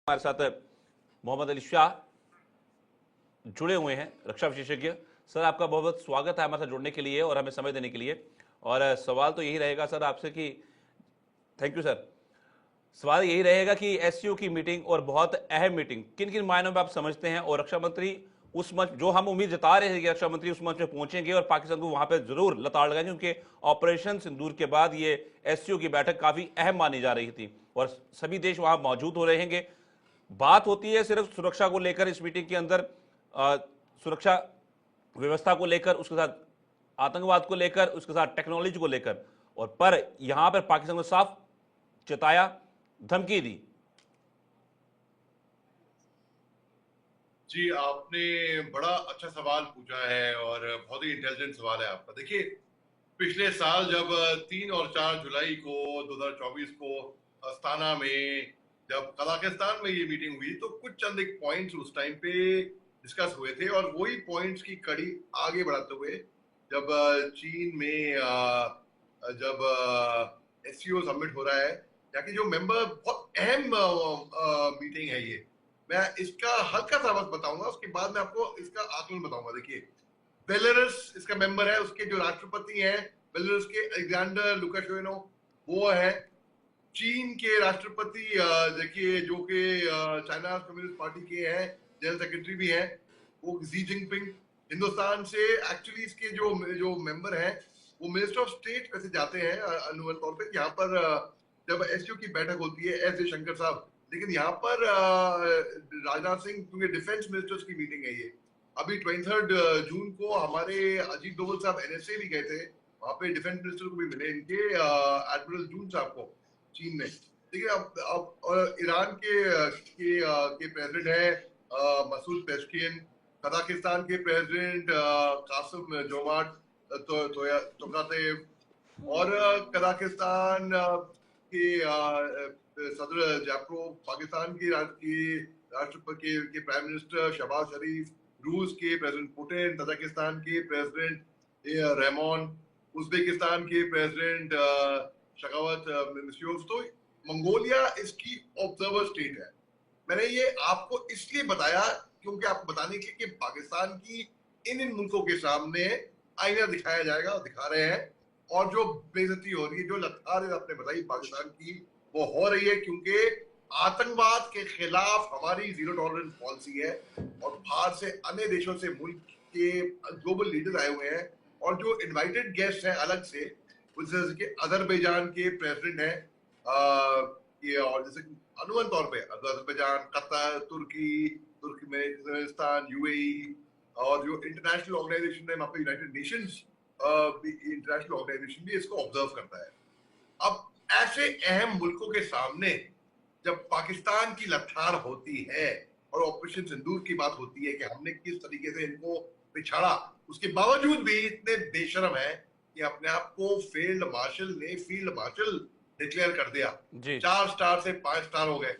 हमारे साथ मोहम्मद अली शाह जुड़े हुए हैं, रक्षा विशेषज्ञ। सर, आपका बहुत बहुत स्वागत है हमारे साथ जुड़ने के लिए और हमें समय देने के लिए। और सवाल तो यही रहेगा सर आपसे कि थैंक यू सर। सवाल यही रहेगा कि एससीओ की मीटिंग और बहुत अहम मीटिंग किन किन मायनों में आप समझते हैं, और रक्षा मंत्री उस मंच, जो हम उम्मीद जता रहे थे कि रक्षा मंत्री उस मंच में पहुंचेंगे और पाकिस्तान को वहां पे जरूर लताड़ लगाएंगे, क्योंकि ऑपरेशन सिंदूर के बाद ये एससीओ की बैठक काफी अहम मानी जा रही थी और सभी देश वहां मौजूद हो रहेंगे। बात होती है सिर्फ सुरक्षा को लेकर इस मीटिंग के अंदर, सुरक्षा व्यवस्था को लेकर, उसके साथ आतंकवाद को लेकर, उसके साथ टेक्नोलॉजी को लेकर, और पर यहां पर पाकिस्तान को साफ चेताया, धमकी दी। जी, आपने बड़ा अच्छा सवाल पूछा है और बहुत ही इंटेलिजेंट सवाल है आपका। देखिए, पिछले साल जब 3 और 4 जुलाई को 2024 को अस्ताना में जब कजाकिस्तान में ये मीटिंग हुई, तो कुछ चंद एक पॉइंट्स उस टाइम पे डिस्कस हुए थे और वही पॉइंट्स की कड़ी आगे बढ़ाते हुए जब चीन में जब एससीओ समिट हो रहा है, यहाँ की जो मेंबर, बहुत अहम मीटिंग है ये। मैं इसका हल्का सा बस बताऊंगा, उसके बाद मैं आपको इसका आकलन बताऊंगा। देखिए, बेलारूस इसका मेंबर है, उसके जो राष्ट्रपति हैं बेलारूस के अलेक्जेंडर लुकाशेंको, वो है। चीन के राष्ट्रपति देखिए, जो कि चाइना कम्युनिस्ट पार्टी के हैं, जनरल सेक्रेटरी भी हैं, वो शी जिनपिंग। हिंदुस्तान से एक्चुअली इसके जो जो मेंबर हैं वो मिनिस्टर ऑफ स्टेट वैसे जाते हैं अनुमान तौर पे। यहाँ पर जब एससीओ की बैठक होती है, एस जयशंकर साहब, लेकिन यहाँ पर राजनाथ सिंह, क्योंकि डिफेंस मिनिस्टर्स की मीटिंग है ये। अभी 23 जून को हमारे अजीत डोभाल साहब एनएसए भी गए थे, वहां पे डिफेंस मिनिस्टर को भी मिले इनके, एडमिरल जून साहब को, चीन में। देखिए, अब ईरान के प्रेसिडेंट है मसूद पेस्किन, कजाकिस्तान के प्रेसिडेंट कासिम जोमार्ट तोकातेव, और कजाकिस्तान के सदर जाप्रो, पाकिस्तान के राष्ट्रपति के प्राइम मिनिस्टर शहबाज शरीफ, रूस के प्रेसिडेंट पुतिन, तजाकिस्तान के प्रेसिडेंट रहमान, उज्बेकिस्तान के प्रेसिडेंट शखावत मिर्जियोयेव। तो मंगोलिया इसकी ऑब्जर्वर स्टेट है। मैंने ये आपको इसलिए बताया क्योंकि आपको बताने के लिए कि पाकिस्तान की इन मुल्कों के सामने आईना दिखाया जाएगा, और दिखा रहे हैं। और जो बेइज्जती हो रही है, जो लताड़ें आपने बताई पाकिस्तान की, वो हो रही है क्योंकि आतंकवाद के खिलाफ हमारी जीरो टॉलरेंस पॉलिसी है। और बाहर से अन्य देशों से मुल्क के ग्लोबल लीडर आए हुए हैं, और जो इनवाइटेड गेस्ट हैं अलग से, जैसे कि अजरबैजान के प्रेसिडेंट हैं, और जैसे अनुमान तौर पे अजरबैजान, कतर, तुर्कमेनिस्तान, यूएई, और जो इंटरनेशनल ऑर्गेनाइजेशन है वहां पे यूनाइटेड नेशंस इंटरनेशनल ऑर्गेनाइजेशन भी इसको ऑब्जर्व करता है। अब ऐसे अहम मुल्कों के सामने जब पाकिस्तान की लठार होती है और ऑपरेशन सिंदूर की बात होती है कि हमने किस तरीके से इनको पिछाड़ा, उसके बावजूद भी इतने बेशरम है कि अपने आप को फील्ड मार्शल डिक्लेयर कर दिया। 4 स्टार से 5 स्टार हो गए।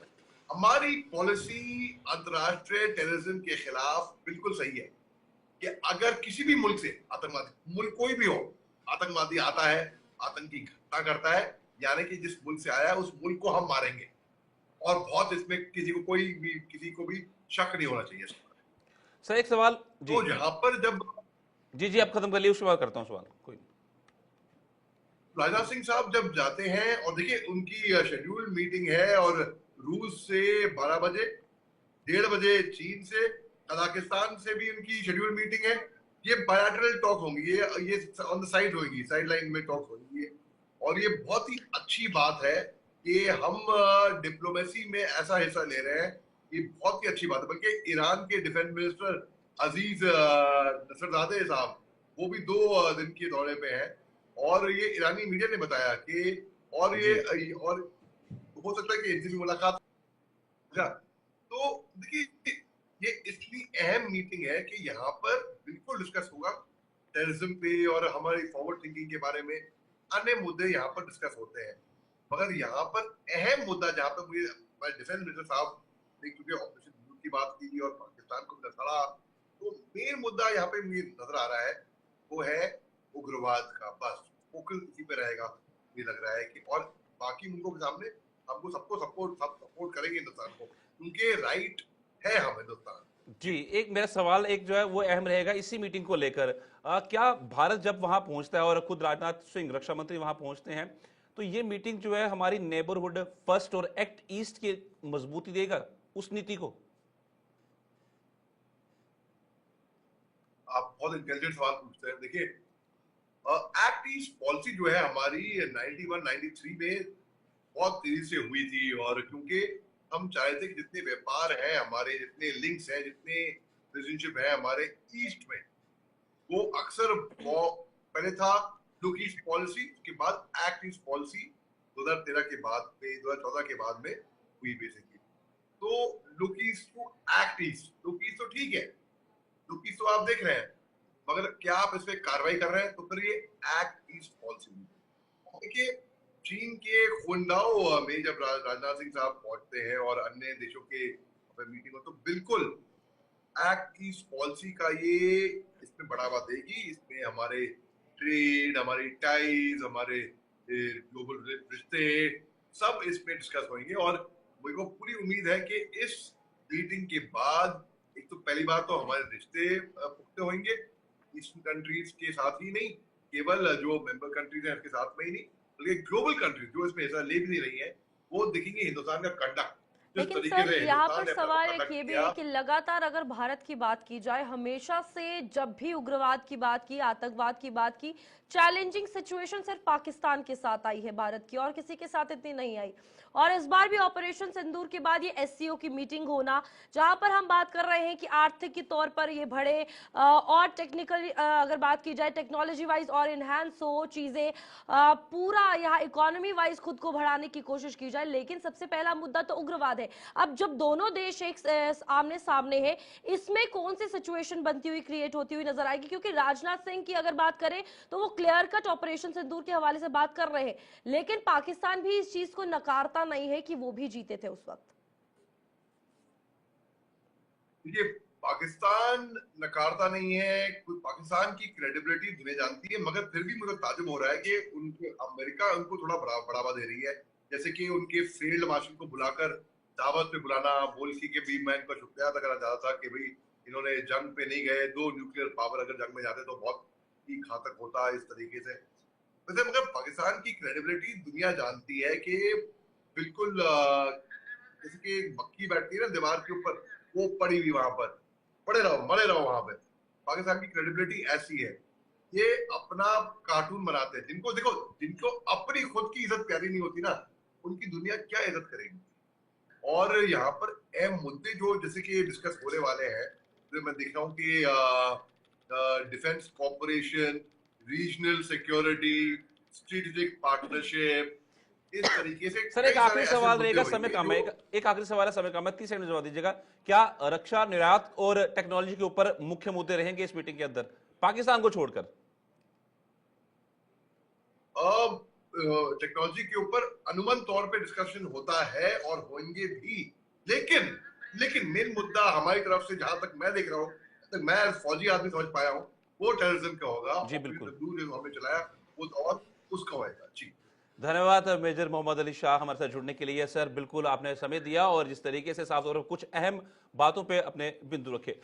हमारी पॉलिसी अंतरराष्ट्रीय टेररिज्म के खिलाफ बिल्कुल सही है कि अगर किसी भी मुल्क से आतंकवादी, मुल्क कोई भी हो, आतंकवादी आता है, आतंकी घटना करता है, यानी कि जिस मुल्क से आया है उस मुल्क को हम मारेंगे। और बहुत इसमें किसी को भी शक नहीं होना चाहिए। सर, एक सवाल जी। तो यहाँ पर जब जी आप खत्म कर लिए, उसके बाद करता हूँ सवाल। कोई राजनाथ सिंह साहब जब जाते हैं, और देखिए उनकी शेड्यूल्ड मीटिंग है, और रूस से 12 बजे, 1:30 बजे चीन से, कजाकिस्तान से भी उनकी शेड्यूल मीटिंग है। ये बायलैटरल टॉक होंगी, ये ऑन द साइड होंगी, साइड लाइन में टॉक होंगी। और ये बहुत ही अच्छी बात है कि हम डिप्लोमेसी में ऐसा हिस्सा ले रहे हैं। ये बहुत ही अच्छी बात है। बल्कि ईरान के डिफेंस मिनिस्टर अजीज नसरजादे साहब, वो भी 2 दिन के दौरे पे हैं, और ये ईरानी मीडिया ने बताया कि और हो सकता है कि इनसे भी मुलाकात। तो देखिए, ये इसलिए अहम मीटिंग है कि यहाँ पर बिल्कुल डिस्कस होगा टेररिज्म पे और हमारी फॉरवर्ड थिंकिंग के बारे में। अन्य मुद्दे यहाँ पर डिस्कस होते हैं, मगर यहाँ पर अहम मुद्दा जहाँ पर मुझे डिफेंस मिनिस्टर साहब ने, क्योंकि ऑपरेशन सिंदूर की बात की और पाकिस्तान को दर्शाया, तो मेन मुद्दा यहाँ पे मुझे नजर आ रहा है वो है उग्रवाद का। बस फोकस इसी पे रहेगा, मुझे लग रहा है कि, और बाकी मुल्कों के सामने हमको सबको सपोर्ट करेंगे हिंदुस्तान को। उनके राइट है हम हिंदुस्तान। जी, एक मेरा सवाल एक जो है वो अहम रहेगा इसी मीटिंग को लेकर। क्या भारत जब वहां पहुंचता है और खुद राजनाथ सिंह रक्षा मंत्री वहां पहुंचते हैं, तो ये मीटिंग जो है हमारी नेबरहुड फर्स्ट और एक्ट ईस्ट की मजबूती देगा उस नीति को? आप बहुत इंटेलिजेंट सवाल पूछते हैं। देखिए, एक्ट ईस्ट पॉलिसी जो है हमारी 91-93 में बहुत तेजी से हुई थी, और क्योंकि हम चाहते थे कि जितने व्यापार है हमारे, जितने लिंक्स हैं, जितने रिलेशनशिप है हमारे ईस्ट में, वो अक्सर वो पहले था लुक ईस्ट पॉलिसी, उसके बाद एक्ट ईस्ट पॉलिसी 2013 के बाद में, 2014 के बाद में हुई बेसिकली। तो look east to act east, look east तो ठीक है, लुक ईस्ट तो आप देख रहे हैं, मगर क्या आप इस पे कार्रवाई कर रहे हैं? तो फिर ये एक्ट ईस्ट पॉलिसी। देखिए, चीन के खुनदाओ में जब राजनाथ सिंह साहब पहुंचते हैं और अन्य देशों के मीटिंग हो, तो बिल्कुल एक्ट ईस्ट पॉलिसी का ये इसमें बढ़ावा देगी। इसमें हमारे ट्रेड, हमारी टाइज, हमारे ग्लोबल रिश्ते सब इसमें डिस्कस होंगे, और मुझे को पूरी उम्मीद है कि इस मीटिंग के बाद एक तो पहली बार तो हमारे रिश्ते पुख्ते होंगे ईस्टर्न कंट्रीज के साथ ही नहीं, केवल जो मेंबर कंट्रीज हैं उसके साथ में ही नहीं, बल्कि ग्लोबल कंट्रीज जो इसमें हिस्सा ले भी नहीं रही है, वो देखेंगे हिंदुस्तान का कंडक्ट, जिस लेकिन तरीके सर से यहाँ हिंदुस्तान पर ने अपना सवाल एक कंडक्ट ये भी किया। है कि लगातार अगर भारत की बात की जाए, हमेशा से जब भी उग्रवाद की बात की, आतंकवाद की बात की, चैलेंजिंग सिचुएशन सिर्फ पाकिस्तान के साथ आई है भारत की, और किसी के साथ इतनी नहीं आई। और इस बार भी ऑपरेशन सिंदूर के बाद ये एससीओ की मीटिंग होना, जहां पर हम बात कर रहे हैं कि आर्थिक के तौर पर ये बढ़े और टेक्निकल अगर बात की जाए टेक्नोलॉजी वाइज और इनहेंस हो चीजें, पूरा यहाँ इकोनॉमी वाइज खुद को बढ़ाने की कोशिश की जाए। लेकिन सबसे पहला मुद्दा तो उग्रवाद है। अब जब दोनों देश एक आमने सामने है, इसमें कौन सी सिचुएशन बनती हुई क्रिएट होती हुई नजर आएगी? क्योंकि राजनाथ सिंह की अगर बात करें तो वो क्लियर कट ऑपरेशन सिंदूर के हवाले से बात कर रहे हैं, लेकिन पाकिस्तान भी इस चीज को नकारता नहीं है कि वो भी जीते थे उस वक्त। देखिए, पाकिस्तान नकारता नहीं है, कोई पाकिस्तान की क्रेडिबिलिटी दुनिया जानती है, मगर फिर भी मुझे ताजुब हो रहा है कि उनके अमेरिका उनको थोड़ा बढ़ावा दे रही है। जैसे कि उनके फील्ड मार्शल को बुलाकर दावत पे बुलाना, बोल के भी मैं इनका शुक्रिया अदा करना चाहता था कि भाई इन्होंने जंग पे नहीं गए। दो न्यूक्लियर पावर अगर जंग में जाते तो बहुत ही घातक होता इस तरीके से। वैसे मगर पाकिस्तान की क्रेडिबिलिटी दुनिया जानती है कि बिल्कुल जैसे कि मक्खी बैठती है ना दीवार के ऊपर, वो पड़ी हुई वहां पर, पड़े रहो मरे रहो वहां पे। पाकिस्तान की क्रेडिबिलिटी ऐसी है, ये अपना कार्टून बनाते हैं। जिनको देखो, जिनको अपनी खुद की इज्जत प्यारी नहीं होती ना, उनकी दुनिया क्या इज्जत करेगी। और यहाँ पर अहम मुद्दे जो जैसे कि डिस्कस होने वाले हैं, तो मैं देख रहा हूँ कि defence corporation, regional security, strategic partnership, इस तरीके से सर, कई एक सारे आखिरी ऐसे सवाल मुद्दे रहेगा, समय होंगे कम है, जो एक आखिरी सवाल है, समय कम है, 30 सेकंड में जवाब दीजिएगा। क्या रक्षा निर्यात और टेक्नोलॉजी के ऊपर मुख्य मुद्दे रहेंगे इस मीटिंग के अंदर, पाकिस्तान को छोड़कर? टेक्नोलॉजी के ऊपर अनुमान तौर पे डिस्कशन होता है और होंगे भी, लेकिन लेकिन मेन मुद्दा हमारी तरफ से जहां तक मैं देख रहा हूँ, तक मैं फौजी आदमी समझ पाया हूँ, वो टेररिज्म का होगा। जी ऑपरेशन बिल्कुल। सिंदूर जो हमने चलाया वो दौर उसका होएगा। जी, धन्यवाद मेजर मोहम्मद अली शाह हमारे साथ जुड़ने के लिए। सर, बिल्कुल आपने समय दिया और जिस तरीके से साफ तौर पर कुछ अहम बातों पे अपने बिंदु रखे।